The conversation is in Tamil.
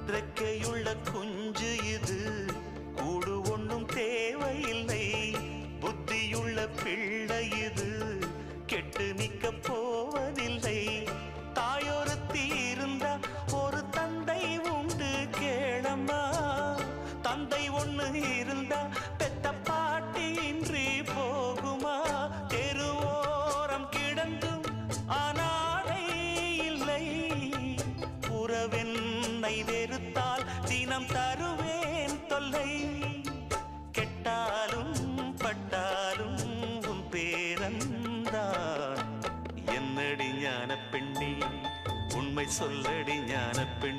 ரெக்கையுள்ள குஞ்சு இது, கூடு ஒன்றும் தேவையில்லை. புத்தியுள்ள பிள்ளை இது, கெட்டு நிக்க போவதில்லை. தாயொருத்தி இருந்தா ஒரு தந்தை உண்டு கேளம்மா. தந்தை ஒண்ணு இருந்தா பெத்த பாட்டி இன்றி போகுமா? தெருவோரம் கிடந்தும் அனாதை இல்லை. உறவென்னை வெறுத்தால் தினம் தருவேன் தொல்லை. கெட்டாலும் பட்டாலும் உன் பேரன்தான். என்னடி ஞான பெண்ணே, உண்மை சொல்லடி ஞான பெண்ணே.